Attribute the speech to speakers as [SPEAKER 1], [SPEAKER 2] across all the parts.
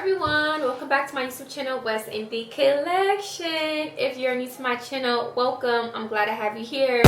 [SPEAKER 1] everyone, welcome back to my YouTube channel, West Indie Collection. If you're new to my channel, welcome. I'm glad to have you here.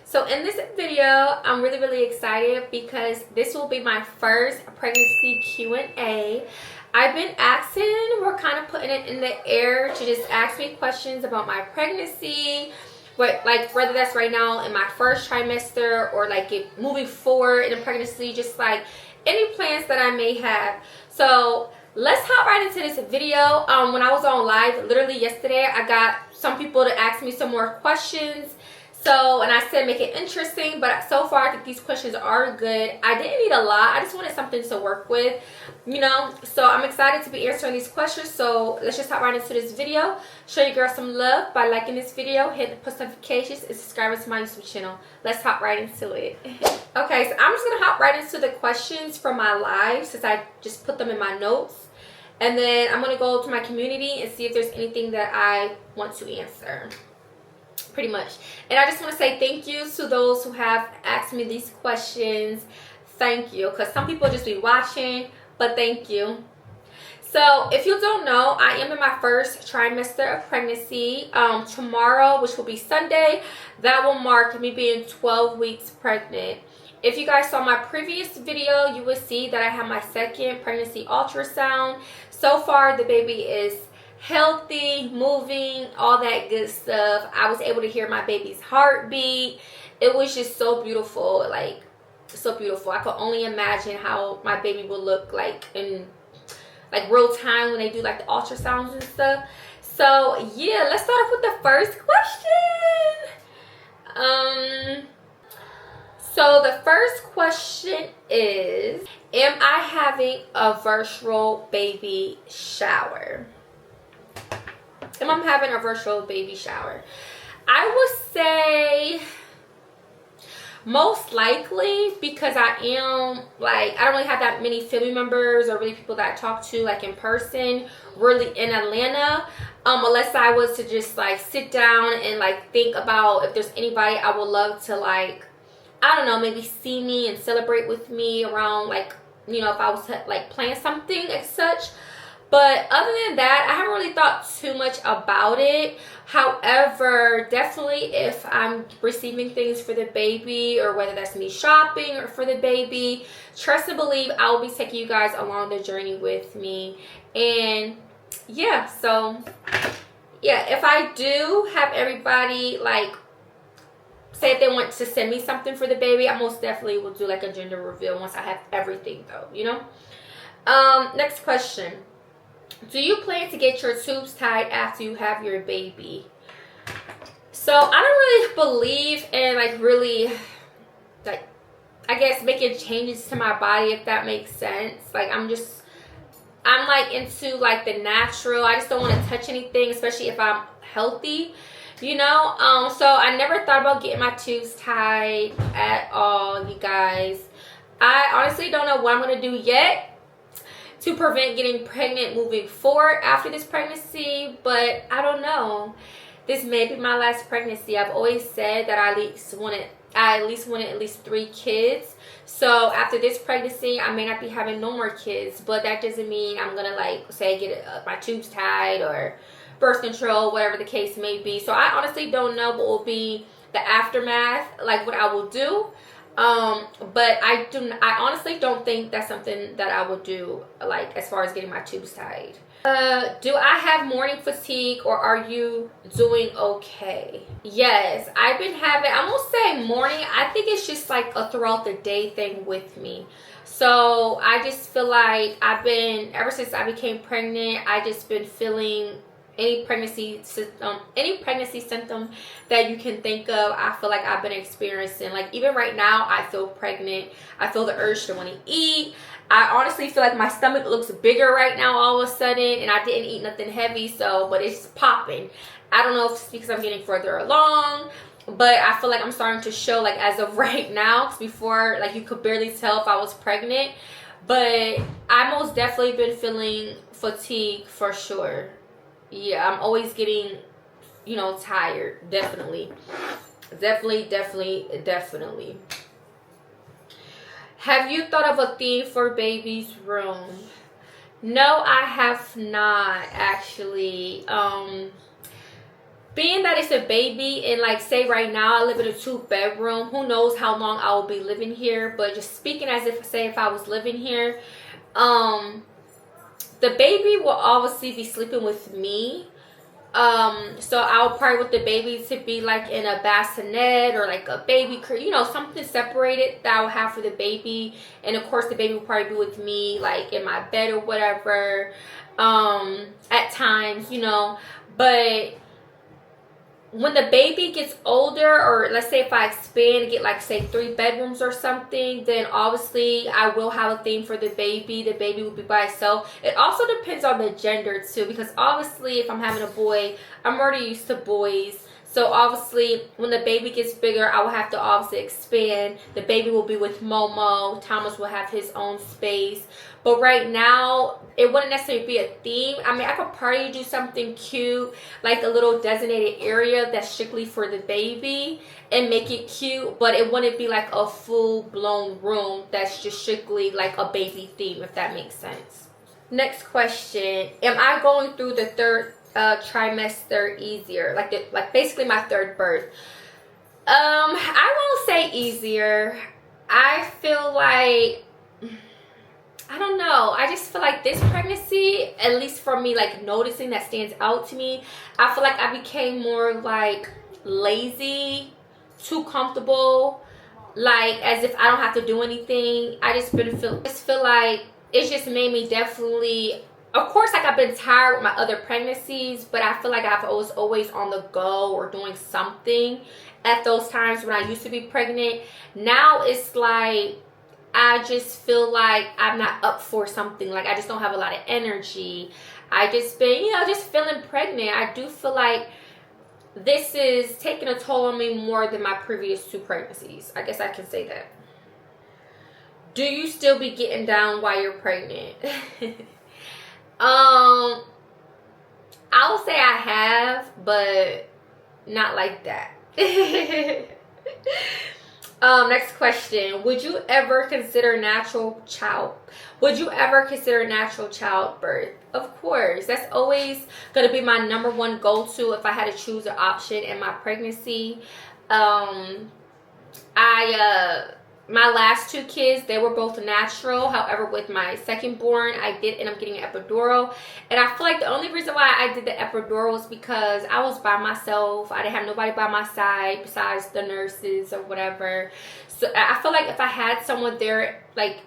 [SPEAKER 1] So in this video, I'm really excited because this will be my first pregnancy Q&A. I've been asking, we're kind of putting it in the air to just ask me questions about my pregnancy. But like whether that's right now in my first trimester or like moving forward in a pregnancy, just like any plans that I may have. So let's hop right into this video. When I was on live literally yesterday, I got some people to ask me some more questions. So, and I said make it interesting, but so far I think these questions are good. I didn't need a lot. I just wanted something to work with, you know. So I'm excited to be answering these questions. So let's just hop right into this video. Show your girl some love by liking this video, hitting the post notifications, and subscribing to my YouTube channel. Let's hop right into it. Okay, so I'm just gonna hop right into the questions from my live since I just put them in my notes. And then I'm gonna go to my community and see if there's anything that I want to answer. Pretty much. And I just want to say thank you to those who have asked me these questions. Thank you, because some people just be watching, but thank you. So if you don't know, I am in my first trimester of pregnancy. Tomorrow, which will be Sunday, that will mark me being 12 weeks pregnant. If you guys saw my previous video, you will see that I have my second pregnancy ultrasound. So far the baby is healthy, moving, all that good stuff. I was able to hear my baby's heartbeat. It was just so beautiful, like so beautiful. I could only imagine how my baby will look like in like real time when they do like the ultrasounds and stuff. So yeah, let's start off with the first question. So the first question is, am I having a virtual baby shower? Am I having a virtual baby shower? I would say most likely, because I am like, I don't really have that many family members or really people that I talk to like in person really in Atlanta, unless I was to just like sit down and like think about if there's anybody I would love to like, I don't know, maybe see me and celebrate with me around, like, you know, if I was to like plan something as such. But other than that, I haven't really thought too much about it. However, definitely if I'm receiving things for the baby, or whether that's me shopping or for the baby, trust and believe I will be taking you guys along the journey with me. And yeah, so yeah, if I do have everybody like say if they want to send me something for the baby, I most definitely will do like a gender reveal once I have everything though, you know. Next question. Do you plan to get your tubes tied after you have your baby? So I don't really believe in like really like, I guess, making changes to my body, if that makes sense. Like I'm like into like the natural. I just don't want to touch anything, especially if I'm healthy, you know. So I never thought about getting my tubes tied at all, you guys. I honestly don't know what I'm gonna do yet to prevent getting pregnant moving forward after this pregnancy, but I don't know. This may be my last pregnancy. I've always said that I at least wanted at least 3 kids. So after this pregnancy, I may not be having no more kids, but that doesn't mean I'm gonna like say get my tubes tied or birth control, whatever the case may be. So I honestly don't know what will be the aftermath, like what I will do. But I honestly don't think that's something that I would do, like as far as getting my tubes tied. Do I have morning fatigue, or are you doing okay? Yes, I've been having, I won't say morning, I think it's just like a throughout the day thing with me. So I just feel like ever since I became pregnant, I just been feeling any pregnancy symptom that you can think of. I feel like I've been experiencing. Like even right now, I feel pregnant. I feel the urge to want to eat. I honestly feel like my stomach looks bigger right now all of a sudden, and I didn't eat nothing heavy, so but it's popping. I don't know if it's because I'm getting further along, but I feel like I'm starting to show like as of right now, because before like you could barely tell if I was pregnant. But I most definitely been feeling fatigue for sure. Yeah, I'm always getting, you know, tired. Definitely. Have you thought of a theme for baby's room? No, I have not actually. Being that it's a baby, and like say right now I live in a 2-bedroom, who knows how long I will be living here, but just speaking as if, say if I was living here, the baby will obviously be sleeping with me. So I'll probably want the baby to be like in a bassinet or like a baby, you know, something separated that I will have for the baby. And of course the baby will probably be with me like in my bed or whatever, at times, you know. But when the baby gets older, or let's say if I expand and get like say 3 bedrooms or something, then obviously I will have a theme for the baby. The baby will be by itself. It also depends on the gender too, because obviously if I'm having a boy, I'm already used to boys. So obviously when the baby gets bigger, I will have to obviously expand. The baby will be with Momo. Thomas will have his own space. But right now, it wouldn't necessarily be a theme. I mean, I could probably do something cute, like a little designated area that's strictly for the baby and make it cute. But it wouldn't be like a full-blown room that's just strictly like a baby theme, if that makes sense. Next question. Am I going through the 3rd trimester easier? Like basically my 3rd birth. I won't say easier. I feel like, I don't know. I just feel like this pregnancy, at least for me, like noticing that stands out to me, I feel like I became more like lazy, too comfortable, like as if I don't have to do anything. I just feel like it's just made me definitely, of course, like I've been tired with my other pregnancies, but I feel like I was always on the go or doing something at those times when I used to be pregnant. Now it's like I just feel like I'm not up for something. Like I just don't have a lot of energy. I just been, you know, just feeling pregnant. I do feel like this is taking a toll on me more than my previous 2 pregnancies. I guess I can say that. Do you still be getting down while you're pregnant? I will say I have, but not like that. Next question. Would you ever consider natural childbirth? Of course. That's always going to be my #1 go-to if I had to choose an option in my pregnancy. My last 2 kids, they were both natural. However, with my second born, I did end up getting an epidural. And I feel like the only reason why I did the epidural was because I was by myself. I didn't have nobody by my side besides the nurses or whatever. So I feel like if I had someone there, like,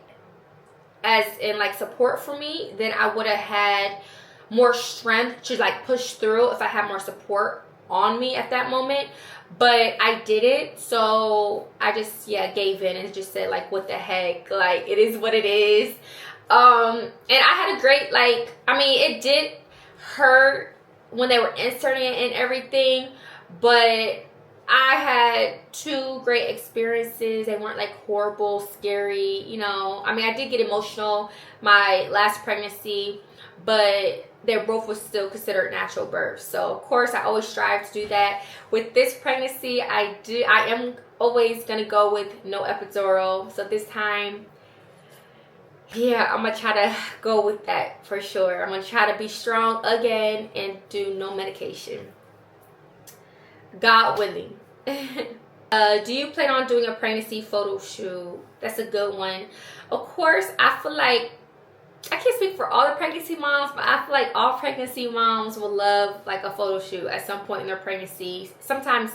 [SPEAKER 1] as in, like, support for me, then I would have had more strength to, like, push through if I had more support on me at that moment. But I didn't, so I just gave in and just said, like, what the heck, like, it is what it is. And I had a great, like, I mean, it did hurt when they were inserting it and everything, but I had 2 great experiences. They weren't like horrible, scary, you know. I mean, I did get emotional my last pregnancy, but they both was still considered natural birth. So of course I always strive to do that. With this pregnancy, I am always gonna go with no epidural. So this time, yeah, I'm gonna try to go with that for sure. I'm gonna try to be strong again and do no medication, God willing. Do you plan on doing a pregnancy photo shoot? That's a good one. Of course, I feel like, I can't speak for all the pregnancy moms, but I feel like all pregnancy moms will love like a photo shoot at some point in their pregnancy. Sometimes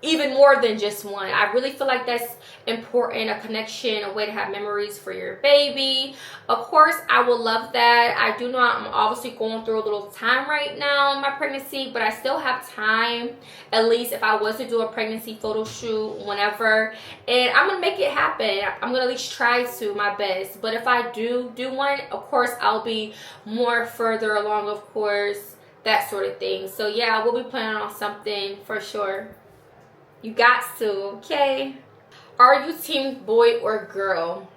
[SPEAKER 1] even more than just one. I really feel like that's important, a connection, a way to have memories for your baby. Of course, I will love that. I do know I'm obviously going through a little time right now in my pregnancy, but I still have time, at least if I was to do a pregnancy photo shoot whenever. And I'm going to make it happen. I'm going to at least try to my best. But if I do one, of course, I'll be more further along, of course, that sort of thing. So yeah, I will be planning on something for sure. You got to, okay? Are you team boy or girl?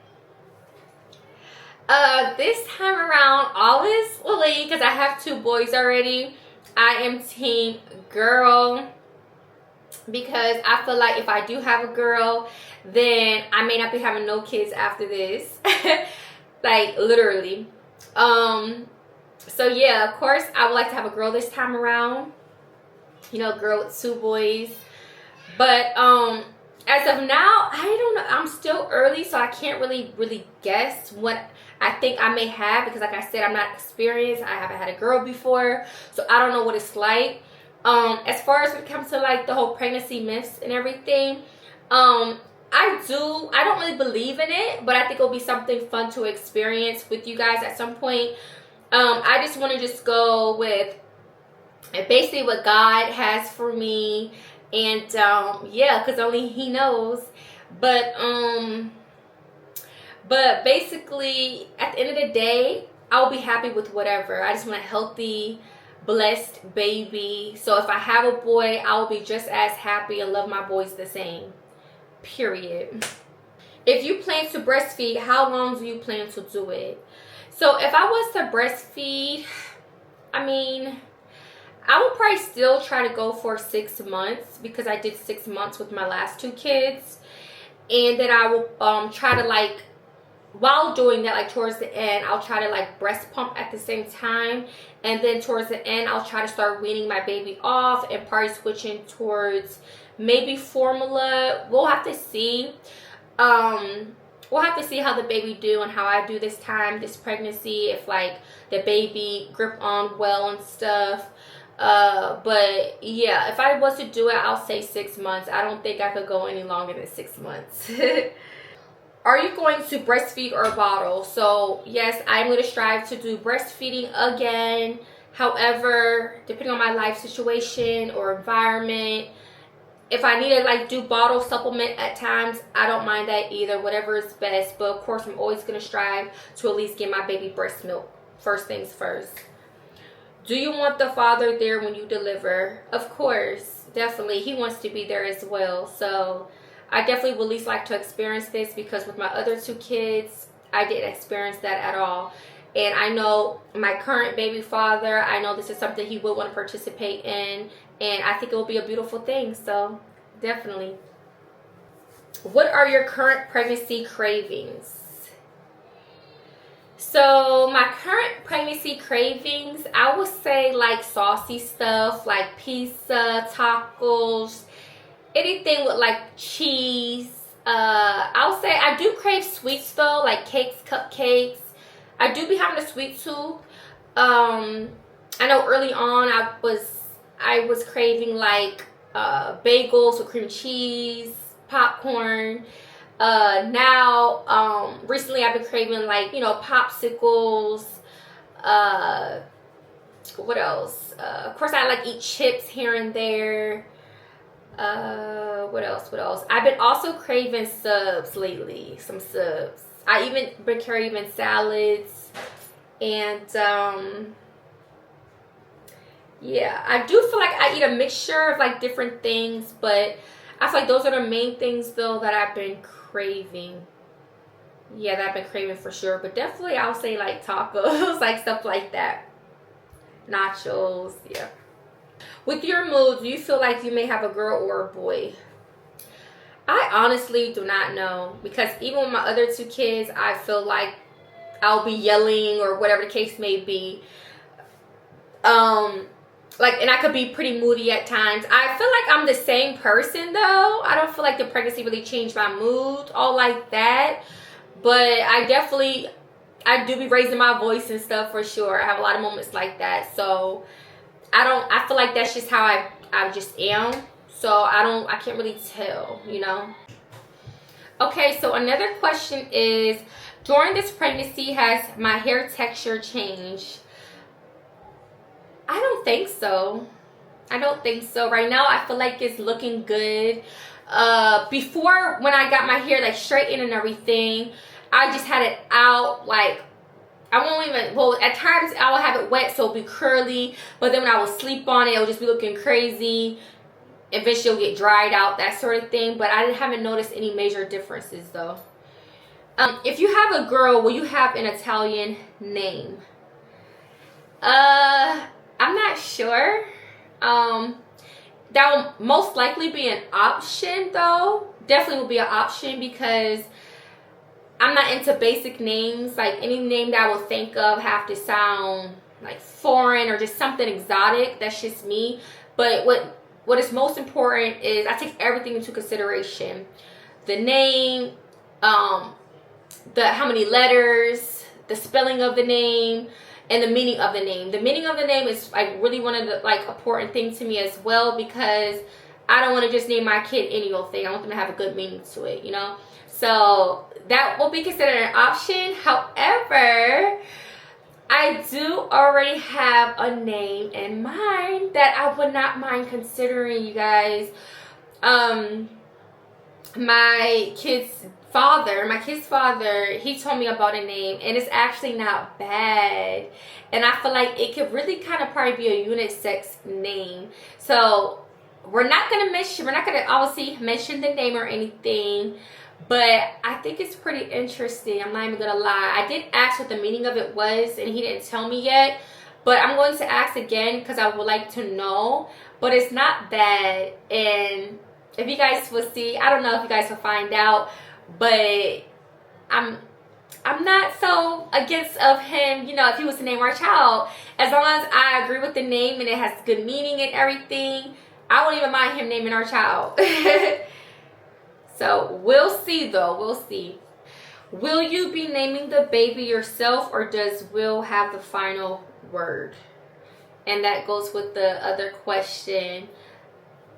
[SPEAKER 1] This time around, obviously, because I have 2 boys already, I am team girl. because I feel like if I do have a girl, then I may not be having no kids after this. Like literally. So yeah, of course I would like to have a girl this time around, you know, a girl with 2 boys. But as of now, I don't know, I'm still early, so I can't really guess what I think I may have, because like I said, I'm not experienced. I haven't had a girl before, so I don't know what it's like. As far as when it comes to like the whole pregnancy myths and everything, I don't really believe in it, but I think it'll be something fun to experience with you guys at some point. I just want to just go with basically what God has for me, and yeah, because only He knows. But basically at the end of the day, I'll be happy with whatever. I just want a healthy, blessed baby. So if I have a boy, I'll be just as happy and love my boys the same, period. If you plan to breastfeed, how long do you plan to do it? So if I was to breastfeed, I mean, I would probably still try to go for 6 months, because I did 6 months with my last 2 kids. And then I will try to, like, while doing that, like towards the end, I'll try to like breast pump at the same time. And then towards the end, I'll try to start weaning my baby off and probably switching towards maybe formula. We'll have to see. We'll have to see how the baby do and how I do this pregnancy, if like the baby grip on well and stuff. But yeah, if I was to do it, I'll say 6 months. I don't think I could go any longer than 6 months. Are you going to breastfeed or bottle? So yes, I'm going to strive to do breastfeeding again. However, depending on my life situation or environment, if I need to like do bottle supplement at times, I don't mind that either. Whatever is best. But of course, I'm always going to strive to at least get my baby breast milk. First things first. Do you want the father there when you deliver? Of course, definitely. He wants to be there as well. So I definitely would at least like to experience this, because with my other 2 kids, I didn't experience that at all. And I know my current baby father, I know this is something he would want to participate in. And I think it will be a beautiful thing. So definitely. What are your current pregnancy cravings? So my current pregnancy cravings, I would say like saucy stuff, like pizza, tacos, anything with like cheese. I'll say I do crave sweets though, like cakes, cupcakes. I do be having a sweet tooth. I know early on I was craving like bagels with cream cheese, popcorn. Now recently I've been craving like, you know, popsicles. What else? Of course I like eat chips here and there. What else? I've been also craving subs lately. Some subs. I even been craving salads. And yeah, I do feel like I eat a mixture of like different things, but I feel like those are the main things though that I've been craving. Yeah, that I've been craving for sure. But definitely I'll say like tacos, like stuff like that. Nachos, yeah. With your mood, do you feel like you may have a girl or a boy? I honestly do not know, because even with my other 2 kids, I feel like I'll be yelling or whatever the case may be. Like, and I could be pretty moody at times. I feel like I'm the same person though. I don't feel like the pregnancy really changed my mood all like that. But I do be raising my voice and stuff for sure. I have a lot of moments like that. So I feel like that's just how I just am. So I can't really tell, you know. Okay, so another question is, during this pregnancy, has my hair texture changed? I don't think so. I don't think so. Right now, I feel like it's looking good. Before, when I got my hair like straightened and everything, I just had it out like, I won't even, well, at times I will have it wet so it'll be curly, but then when I will sleep on it, it'll just be looking crazy. Eventually it'll get dried out, that sort of thing. But I haven't noticed any major differences though. If you have a girl, will you have an Italian name? I'm not sure. that will most likely be an option, though. Definitely will be an option, because I'm not into basic names. Like, any name that I will think of have to sound like foreign or just something exotic. That's just me. But what is most important is I take everything into consideration: the name, how many letters, the spelling of the name, and the meaning of the name. The meaning of the name is like really one of the like important things to me as well, because I don't want to just name my kid any old thing. I want them to have a good meaning to it, you know? So that will be considered an option. However, I do already have a name in mind that I would not mind considering, you guys. My kid's father, he told me about a name, and it's actually not bad. And I feel like it could really kind of probably be a unisex name. So we're not gonna obviously mention the name or anything, but I think it's pretty interesting. I'm not even gonna lie. I did ask what the meaning of it was, and he didn't tell me yet. But I'm going to ask again, because I would like to know. But it's not bad, and if you guys will see, I don't know if you guys will find out, but I'm not so against of him, you know, if he was to name our child. As long as I agree with the name and it has good meaning and everything, I won't even mind him naming our child. So we'll see, though. We'll see. Will you be naming the baby yourself, or does Will have the final word? And that goes with the other question.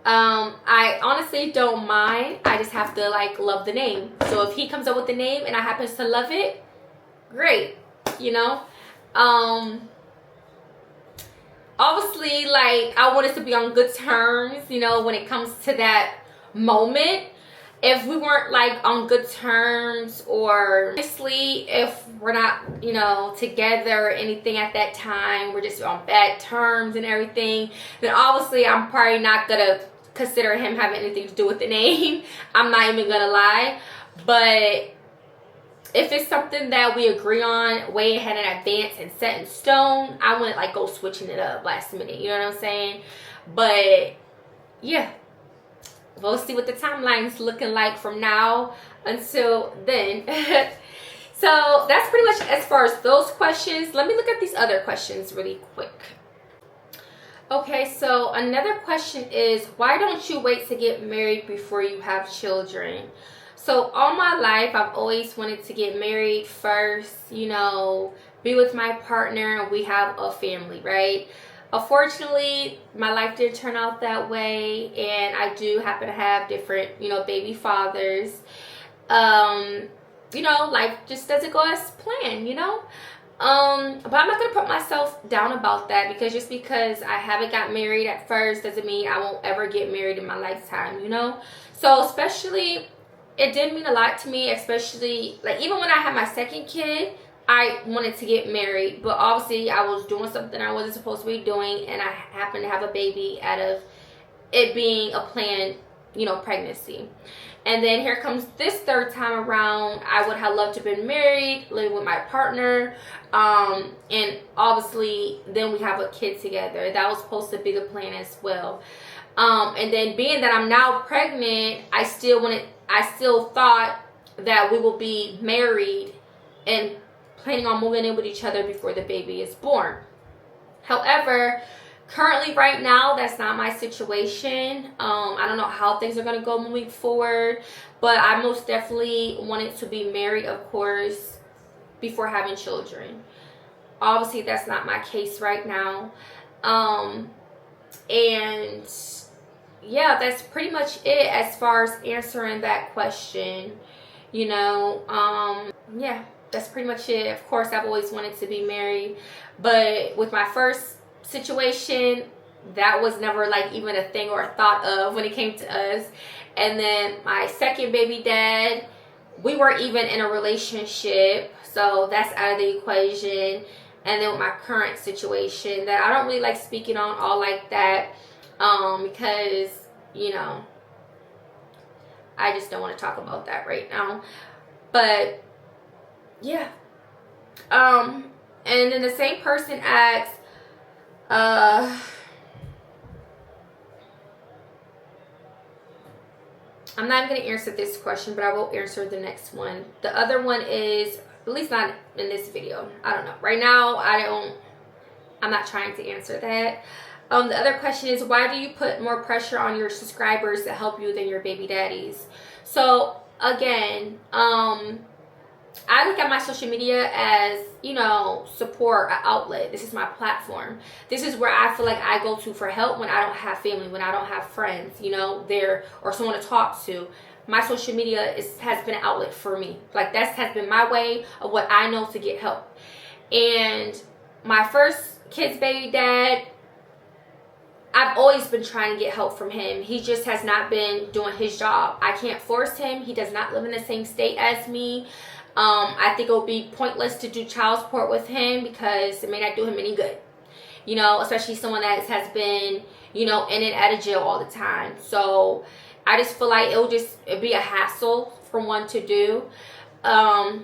[SPEAKER 1] I honestly don't mind. I just have to like love the name. So if he comes up with the name and I happen to love it, great, you know. Obviously, like, I want us to be on good terms, you know, when it comes to that moment. If we weren't like on good terms, or honestly, if we're not, you know, together or anything at that time, we're just on bad terms and everything, then obviously I'm probably not gonna consider him having anything to do with the name. I'm not even gonna lie. But if it's something that we agree on way ahead in advance and set in stone, I wouldn't like go switching it up last minute, you know what I'm saying? But yeah, we'll see what the timeline's looking like from now until then. So that's pretty much as far as those questions. Let me look at these other questions really quick. Okay, so another question is, why don't you wait to get married before you have children? So all my life, I've always wanted to get married first, you know, be with my partner, and we have a family, right? Unfortunately, my life didn't turn out that way, and I do happen to have different, you know, baby fathers. You know, life just doesn't go as planned, you know. But I'm not gonna put myself down about that, because just because I haven't got married at first doesn't mean I won't ever get married in my lifetime, you know. So especially, it did mean a lot to me, especially like even when I had my second kid, I wanted to get married, but obviously I was doing something I wasn't supposed to be doing, and I happened to have a baby out of it being a planned, you know, pregnancy. And then here comes this third time around. I would have loved to have been married, living with my partner, and obviously then we have a kid together. That was supposed to be the plan as well. And then being that I'm now pregnant, I still thought that we will be married and planning on moving in with each other before the baby is born. However, currently right now, that's not my situation. I don't know how things are going to go moving forward, but I most definitely wanted to be married, of course, before having children. Obviously, that's not my case right now. And yeah, that's pretty much it as far as answering that question, you know. Yeah, that's pretty much it. Of course, I've always wanted to be married, but with my first situation, that was never like even a thing or a thought of when it came to us. And then my second baby dad, we weren't even in a relationship, so that's out of the equation. And then with my current situation, that I don't really like speaking on all like that, because, you know, I just don't want to talk about that right now. But yeah, and then the same person asks, I'm not going to answer this question, but I will answer the next one. The other one is, at least not in this video, I don't know. Right now, I'm not trying to answer that. The other question is, why do you put more pressure on your subscribers to help you than your baby daddies? So again, I look at my social media as, you know, support, an outlet. This is my platform. This is where I feel like I go to for help when I don't have family, when I don't have friends, you know, there, or someone to talk to. My social media has been an outlet for me. Like, that has been my way of what I know to get help. And my first kid's baby dad, I've always been trying to get help from him. He just has not been doing his job. I can't force him. He does not live in the same state as me. I think it would be pointless to do child support with him because it may not do him any good. You know, especially someone that has been, you know, in and out of jail all the time. So I just feel like it'd be a hassle for one to do.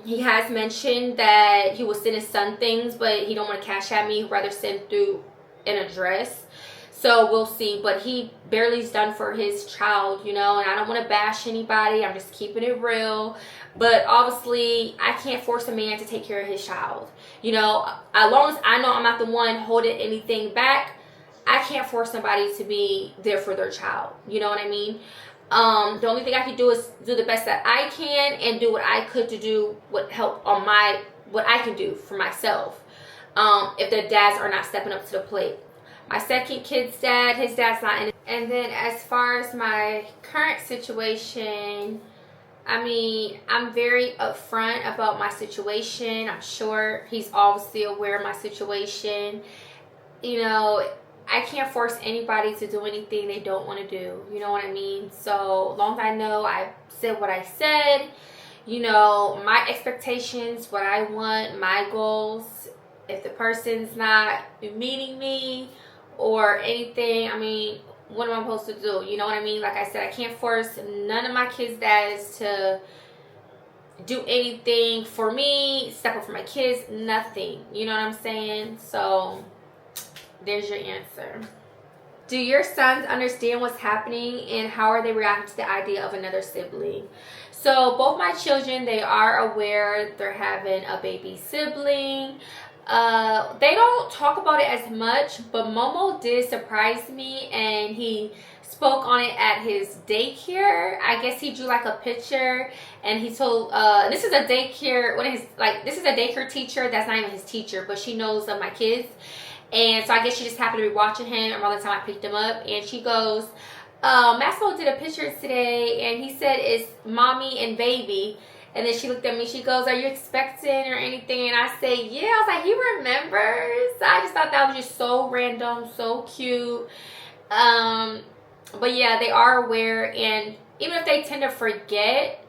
[SPEAKER 1] He has mentioned that he will send his son things, but he don't want to cash at me. He'd rather send through an address. So we'll see. But he barely's done for his child, you know, and I don't want to bash anybody. I'm just keeping it real. But obviously, I can't force a man to take care of his child. You know, as long as I know I'm not the one holding anything back, I can't force somebody to be there for their child. You know what I mean? The only thing I can do is do the best that I can and do what I could to do what help on what I can do for myself. If the dads are not stepping up to the plate. My second kid's dad, his dad's not in it. And then as far as my current situation, I mean, I'm very upfront about my situation. I'm sure he's obviously aware of my situation. You know, I can't force anybody to do anything they don't want to do. You know what I mean? So long as I know I said what I said, you know, my expectations, what I want, my goals. If the person's not meeting me or anything, I mean, what am I supposed to do? You know what I mean? Like I said, I can't force none of my kids' dads to do anything for me, step up for my kids, nothing. You know what I'm saying? So there's your answer. Do your sons understand what's happening, and how are they reacting to the idea of another sibling? So both my children, they are aware they're having a baby sibling. They don't talk about it as much, but Momo did surprise me, and he spoke on it at his daycare. I guess he drew like a picture, and he told this is a daycare, this is a daycare teacher that's not even his teacher, but she knows of my kids. And so I guess she just happened to be watching him around the time I picked him up, and she goes, Maxwell did a picture today, and he said it's mommy and baby. And then she looked at me, she goes, are you expecting or anything? And I say, yeah. I was like, he remembers. I just thought that was just so random, so cute. But yeah, they are aware, and even if they tend to forget,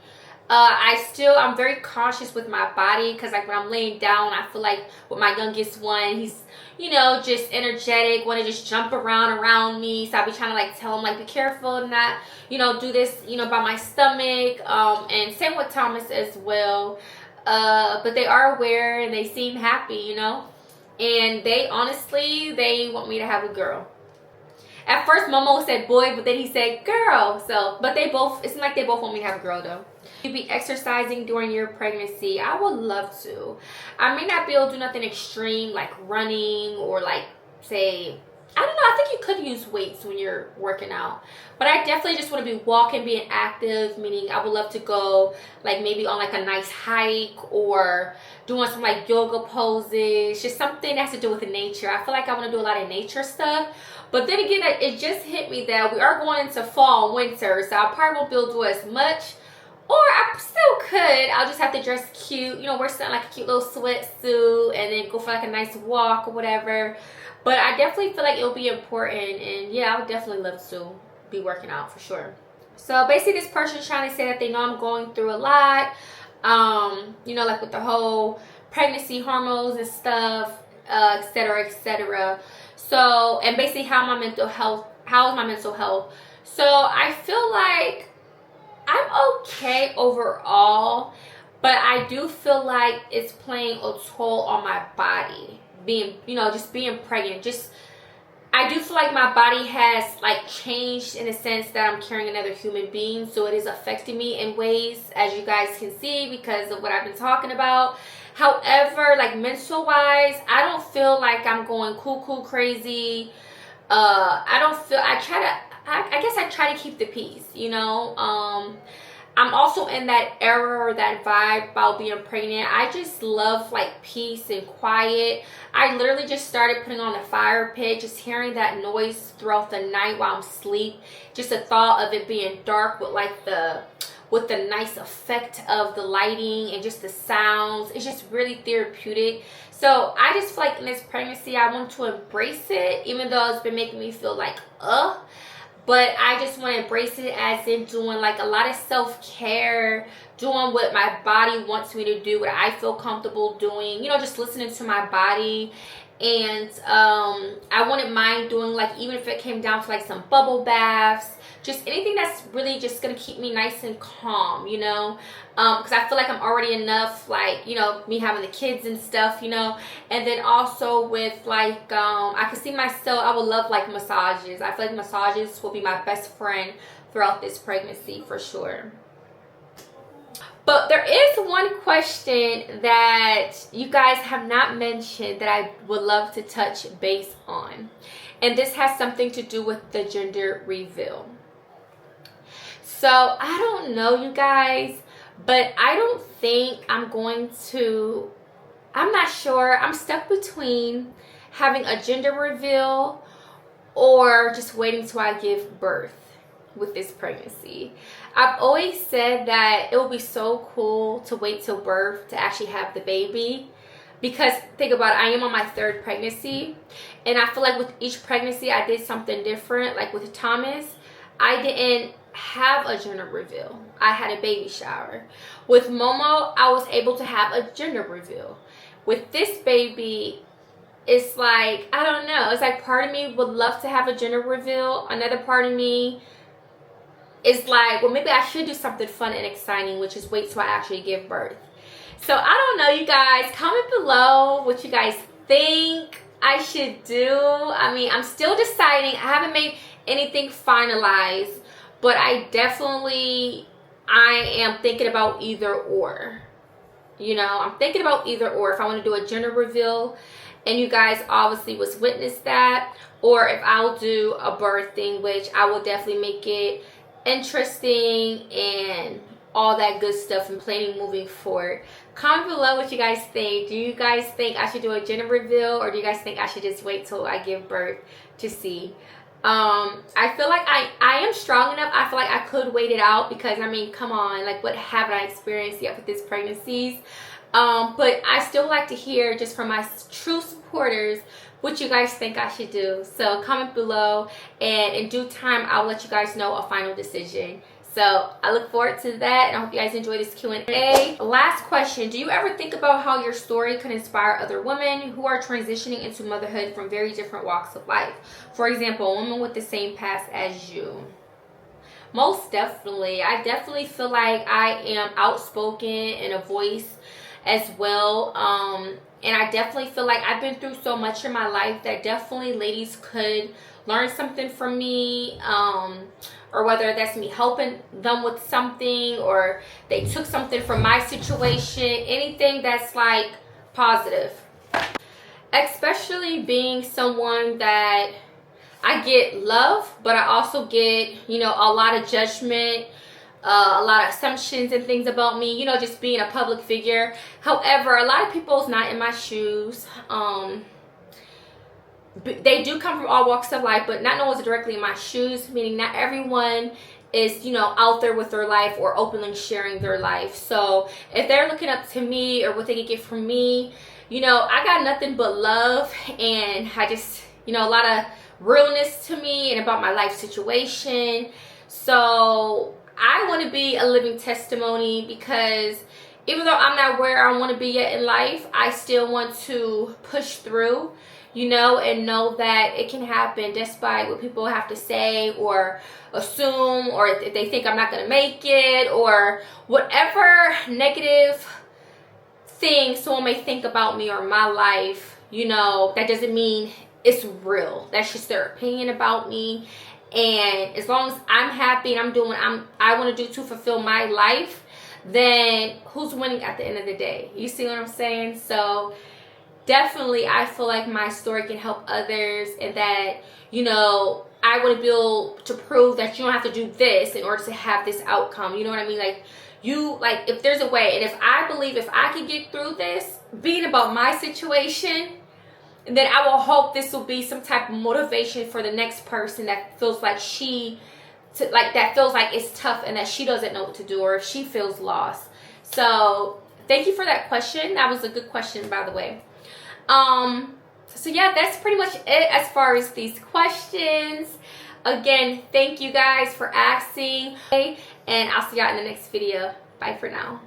[SPEAKER 1] I'm very cautious with my body, because like when I'm laying down, I feel like with my youngest one, he's, you know, just energetic, want to just jump around me. So I'll be trying to like tell him like, be careful and not, you know, do this, you know, by my stomach. And same with Thomas as well. But they are aware, and they seem happy, you know, and they want me to have a girl. At first, Momo said boy, but then he said girl. So, but it seems like they both want me to have a girl though. You be exercising during your pregnancy? I would love to. I may not be able to do nothing extreme like running, or like, say, I don't know, I think you could use weights when you're working out. But I definitely just want to be walking, being active, meaning I would love to go like maybe on like a nice hike, or doing some like yoga poses, just something that has to do with nature. I feel like I want to do a lot of nature stuff. But then again, it just hit me that we are going into fall, winter, so I probably won't be able to do as much. Or I still could. I'll just have to dress cute, you know, wear something like a cute little sweatsuit, and then go for like a nice walk or whatever. But I definitely feel like it'll be important, and yeah, I would definitely love to be working out for sure. So basically, this person's trying to say that they know I'm going through a lot, you know, like with the whole pregnancy hormones and stuff, etc., etc. So, and basically how is my mental health. So I feel like I'm okay overall, but I do feel like it's playing a toll on my body. Being, you know, just being pregnant, just I do feel like my body has like changed in a sense that I'm carrying another human being, so it is affecting me in ways, as you guys can see, because of what I've been talking about. However, like mental wise, I don't feel like I'm going cuckoo crazy. I don't feel, I guess I try to keep the peace, you know. I'm also in that era or that vibe about being pregnant. I just love like peace and quiet. I literally just started putting on the fire pit, just hearing that noise throughout the night while I'm asleep. Just the thought of it being dark with like the nice effect of the lighting and just the sounds. It's just really therapeutic. So I just feel like in this pregnancy, I want to embrace it, even though it's been making me feel like, but I just want to embrace it as in doing like a lot of self-care, doing what my body wants me to do, what I feel comfortable doing, you know, just listening to my body. And I wouldn't mind doing like, even if it came down to like some bubble baths, just anything that's really just gonna keep me nice and calm, you know, because I feel like I'm already enough, like, you know, me having the kids and stuff, you know. And then also with like I could see myself, I would love like massages. I feel like massages will be my best friend throughout this pregnancy for sure. But there is one question that you guys have not mentioned that I would love to touch base on, and this has something to do with the gender reveal. So I don't know, you guys, but I don't think I'm not sure. I'm stuck between having a gender reveal or just waiting till I give birth with this pregnancy. I've always said that it would be so cool to wait till birth to actually have the baby, because think about it, I am on my 3rd pregnancy, and I feel like with each pregnancy I did something different. Like with Thomas, I didn't have a gender reveal. I had a baby shower. With Momo, I was able to have a gender reveal. With this baby, it's like, I don't know. It's like part of me would love to have a gender reveal. Another part of me is like, well, maybe I should do something fun and exciting, which is wait till I actually give birth. So I don't know, you guys. Comment below what you guys think I should do. I mean, I'm still deciding. I haven't made anything finalized, but I am thinking about either or. You know, I'm thinking about either or. If I want to do a gender reveal, and you guys obviously was witness that, or if I'll do a birthing, which I will definitely make it interesting and all that good stuff and planning moving forward. Comment below what you guys think. Do you guys think I should do a gender reveal, or do you guys think I should just wait till I give birth to see? I feel like I am strong enough. I feel like I could wait it out, because I mean, come on, like what haven't I experienced yet with these pregnancies? But I still like to hear just from my true supporters what you guys think I should do. So comment below, and in due time I'll let you guys know a final decision. So I look forward to that, and I hope you guys enjoy this Q&A. Last question: do you ever think about how your story can inspire other women who are transitioning into motherhood from very different walks of life? For example, a woman with the same past as you. Most definitely. I definitely feel like I am outspoken and a voice as well. And I definitely feel like I've been through so much in my life that definitely ladies could learn something from me, or whether that's me helping them with something, or they took something from my situation, anything that's like positive. Especially being someone that I get love, but I also get, you know, a lot of judgment, a lot of assumptions and things about me, you know, just being a public figure. However, a lot of people's not in my shoes. They do come from all walks of life, but not no one's directly in my shoes, meaning not everyone is, you know, out there with their life or openly sharing their life. So if they're looking up to me or what they can get from me, you know, I got nothing but love, and I just, you know, a lot of realness to me and about my life situation. So I want to be a living testimony, because even though I'm not where I want to be yet in life, I still want to push through, you know, and know that it can happen despite what people have to say or assume, or if they think I'm not going to make it, or whatever negative thing someone may think about me or my life, you know, that doesn't mean it's real. That's just their opinion about me. And as long as I'm happy and I'm doing what I want to do to fulfill my life, then who's winning at the end of the day? You see what I'm saying? So definitely, I feel like my story can help others, and that, you know, I want to be able to prove that you don't have to do this in order to have this outcome. You know what I mean? Like, if there's a way, and if I believe if I can get through this, being about my situation, then I will hope this will be some type of motivation for the next person that feels like that feels like it's tough and that she doesn't know what to do, or if she feels lost. So thank you for that question. That was a good question, by the way. So yeah, that's pretty much it as far as these questions. Again, thank you guys for asking, and I'll see y'all in the next video. Bye for now.